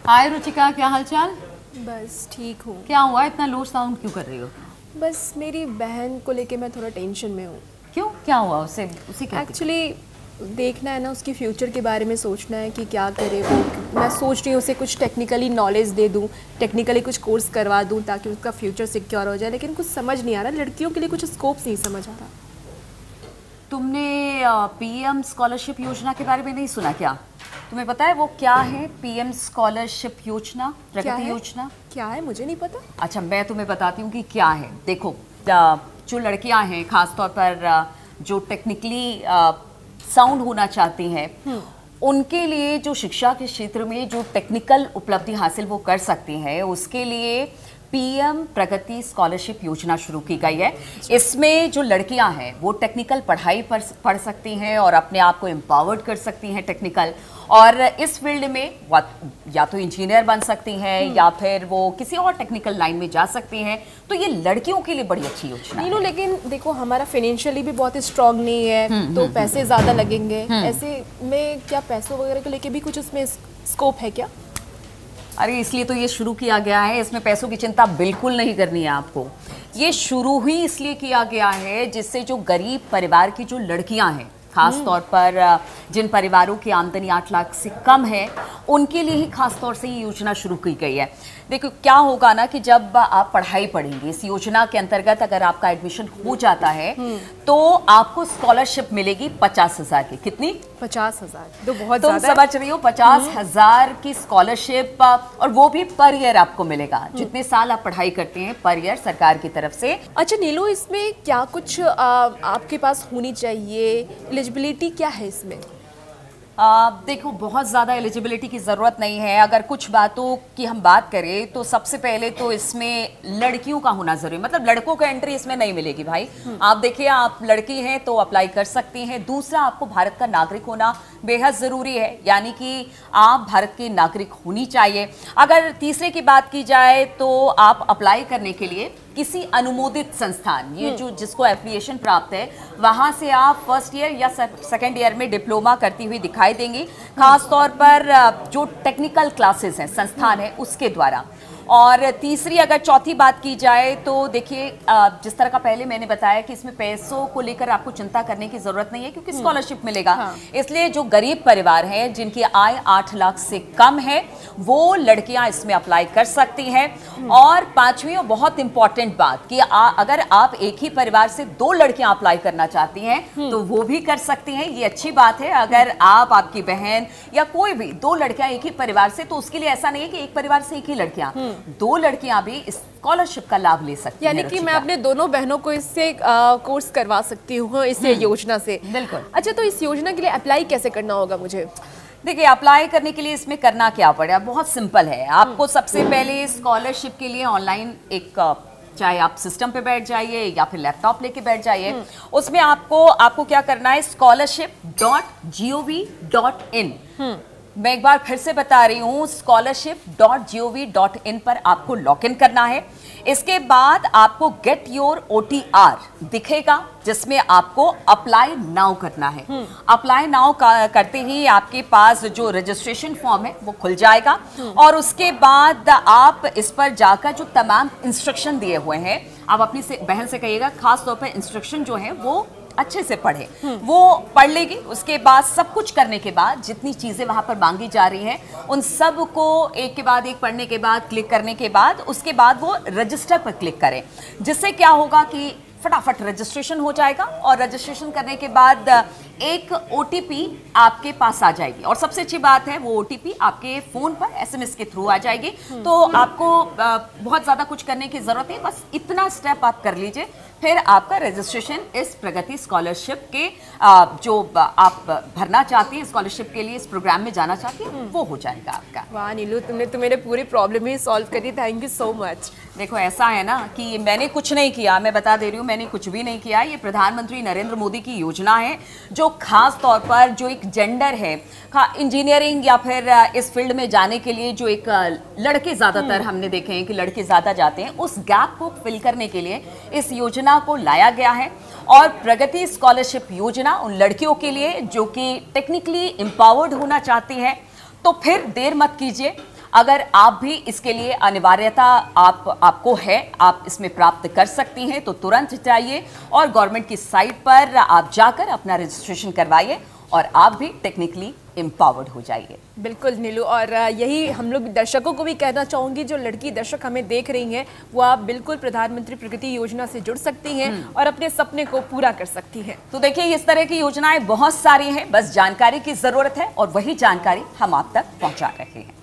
हाय रुचिका, क्या हालचाल? बस ठीक हूँ। क्या हुआ, इतना लो साउंड क्यों कर रही हो? बस मेरी बहन को लेके मैं थोड़ा टेंशन में हूँ। क्यों, क्या हुआ उसे? उसे क्या एक्चुअली देखना है ना, उसकी फ्यूचर के बारे में सोचना है कि क्या करे वो। मैं सोच रही हूँ उसे कुछ टेक्निकली नॉलेज दे दूँ, टेक्निकली कुछ कोर्स करवा दूँ ताकि उसका फ्यूचर सिक्योर हो जाए, लेकिन कुछ समझ नहीं आ रहा। लड़कियों के लिए कुछ स्कोप्स नहीं समझ आ रहा। तुमने पीएम स्कॉलरशिप योजना के बारे में नहीं सुना क्या? तुम्हें पता है वो क्या है? पीएम स्कॉलरशिप योजना, प्रगति योजना क्या है? मुझे नहीं पता। अच्छा, मैं तुम्हें बताती हूँ कि क्या है। देखो, जो लड़कियां हैं, खासतौर पर जो टेक्निकली साउंड होना चाहती हैं, उनके लिए जो शिक्षा के क्षेत्र में जो टेक्निकल उपलब्धि हासिल वो कर सकती हैं, उसके लिए पीएम प्रगति स्कॉलरशिप योजना शुरू की गई है। इसमें जो लड़कियां हैं वो टेक्निकल पढ़ाई पढ़ सकती हैं और अपने आप को एम्पावर्ड कर सकती हैं टेक्निकल, और इस फील्ड में या तो इंजीनियर बन सकती हैं या फिर वो किसी और टेक्निकल लाइन में जा सकती हैं। तो ये लड़कियों के लिए बड़ी अच्छी योजना है। लेकिन देखो, हमारा फाइनेंशियली भी बहुत स्ट्रांग नहीं है, तो पैसे ज़्यादा लगेंगे। ऐसे में क्या पैसों वगैरह को लेके भी कुछ उसमें स्कोप है क्या? अरे इसलिए तो ये शुरू किया गया है। इसमें पैसों की चिंता बिल्कुल नहीं करनी है आपको। ये शुरू ही इसलिए किया गया है जिससे जो गरीब परिवार की जो लड़कियां हैं, खास तौर पर जिन परिवारों की आमदनी 8 लाख से कम है, उनके लिए ही खास तौर से ये योजना शुरू की गई है। देखो क्या होगा ना कि जब आप पढ़ाई पढ़ेंगे इस योजना के अंतर्गत, अगर आपका एडमिशन हो जाता है तो आपको स्कॉलरशिप मिलेगी 50,000 की। कितनी? 50,000। तो बहुत तुम समझ रही हो, 50,000 की स्कॉलरशिप, और वो भी पर ईयर आपको मिलेगा। जितने साल आप पढ़ाई करते हैं पर ईयर सरकार की तरफ से। अच्छा नीलू, इसमें क्या कुछ आपके पास होनी चाहिए? एलिजिबिलिटी क्या है इसमें? देखो, बहुत ज़्यादा एलिजिबिलिटी की ज़रूरत नहीं है। अगर कुछ बातों की हम बात करें तो सबसे पहले तो इसमें लड़कियों का होना ज़रूरी, मतलब लड़कों को एंट्री इसमें नहीं मिलेगी भाई। आप देखिए, आप लड़की हैं तो अप्लाई कर सकती हैं। दूसरा, आपको भारत का नागरिक होना बेहद ज़रूरी है, यानी कि आप भारत के नागरिक होनी चाहिए। अगर तीसरे की बात की जाए तो आप अप्लाई करने के लिए किसी अनुमोदित संस्थान, ये जो जिसको एफिलिएशन प्राप्त है, वहां से आप फर्स्ट ईयर या सेकेंड ईयर में डिप्लोमा करती हुई दिखाई देंगी, खास तौर पर जो टेक्निकल क्लासेस हैं, संस्थान है उसके द्वारा। और तीसरी, अगर चौथी बात की जाए तो देखिए, जिस तरह का पहले मैंने बताया कि इसमें पैसों को लेकर आपको चिंता करने की जरूरत नहीं है क्योंकि स्कॉलरशिप मिलेगा। इसलिए जो गरीब परिवार हैं जिनकी आय 8 लाख से कम है, वो लड़कियां इसमें अप्लाई कर सकती हैं। और पांचवी और बहुत इंपॉर्टेंट बात कि अगर आप एक ही परिवार से 2 लड़कियां अप्लाई करना चाहती हैं तो वो भी कर सकती हैं। ये अच्छी बात है। अगर आप, आपकी बहन या कोई भी 2 लड़कियां एक ही परिवार से, तो उसके लिए ऐसा नहीं है कि एक परिवार से एक ही लड़कियां, 2 लड़कियां भी इस स्कॉलरशिप का लाभ ले सकती हैं। यानी कि मैं अपने दोनों बहनों को इससे कोर्स करवा सकती हूँ इस योजना से। बिल्कुल। अच्छा, तो इस योजना के लिए अप्लाई कैसे करना होगा मुझे? देखिए, अप्लाई करने के लिए इसमें करना क्या पड़ेगा, बहुत सिंपल है। आपको सबसे पहले स्कॉलरशिप के लिए ऑनलाइन एक, चाहे आप सिस्टम पे बैठ जाइए या फिर लैपटॉप लेके बैठ जाइए, उसमें आपको क्या करना है, scholarship.gov.in। मैं एक बार फिर से बता रही हूँ, scholarship.gov.in पर आपको लॉगिन करना है। इसके बाद आपको गेट योर OTR दिखेगा जिसमें आपको अप्लाई नाउ करना है। अप्लाई नाउ करते ही आपके पास जो रजिस्ट्रेशन फॉर्म है वो खुल जाएगा, और उसके बाद आप इस पर जाकर जो तमाम इंस्ट्रक्शन दिए हुए हैं, आप अपनी बहन से कहिएगा खास तौर पर इंस्ट्रक्शन जो है वो अच्छे से पढ़े। वो पढ़ लेगी। उसके बाद सब कुछ करने के बाद जितनी चीज़ें वहाँ पर मांगी जा रही हैं, उन सब को एक के बाद एक पढ़ने के बाद, क्लिक करने के बाद, उसके बाद वो रजिस्टर पर क्लिक करें, जिससे क्या होगा कि फटाफट रजिस्ट्रेशन हो जाएगा। और रजिस्ट्रेशन करने के बाद एक OTP आपके पास आ जाएगी, और सबसे अच्छी बात है वो OTP आपके फ़ोन पर SMS के थ्रू आ जाएगी। तो आपको बहुत ज़्यादा कुछ करने की ज़रूरत नहीं, बस इतना स्टेप आप कर लीजिए, फिर आपका रजिस्ट्रेशन इस प्रगति स्कॉलरशिप के जो आप भरना चाहती हैं, स्कॉलरशिप के लिए इस प्रोग्राम में जाना चाहती हैं, वो हो जाएगा आपका। वाह नीलू, तुमने तो मेरे पूरी प्रॉब्लम ही सॉल्व करी। Thank you so much. देखो, ऐसा है ना कि मैंने कुछ नहीं किया, मैं बता दे रही हूँ, मैंने कुछ भी नहीं किया। ये प्रधानमंत्री नरेंद्र मोदी की योजना है जो खास तौर पर जो एक जेंडर है, इंजीनियरिंग या फिर इस फील्ड में जाने के लिए जो एक लड़के ज़्यादातर हमने देखे हैं कि लड़के ज़्यादा जाते हैं, उस गैप को फिल करने के लिए इस योजना को लाया गया है। और प्रगति स्कॉलरशिप योजना उन लड़कियों के लिए जो कि टेक्निकली एम्पावर्ड होना चाहती हैं। तो फिर देर मत कीजिए, अगर आप भी इसके लिए अनिवार्यता आपको है, आप इसमें प्राप्त कर सकती हैं, तो तुरंत जाइए और गवर्नमेंट की साइट पर आप जाकर अपना रजिस्ट्रेशन करवाइए और आप भी टेक्निकली एम्पावर्ड हो जाइए। बिल्कुल नीलू, और यही हम लोग दर्शकों को भी कहना चाहूंगी, जो लड़की दर्शक हमें देख रही हैं, वो आप बिल्कुल प्रधानमंत्री प्रगति योजना से जुड़ सकती हैं और अपने सपने को पूरा कर सकती हैं। तो देखिए, इस तरह की योजनाएं बहुत सारी हैं, बस जानकारी की जरूरत है और वही जानकारी हम आप तक पहुंचा रहे हैं।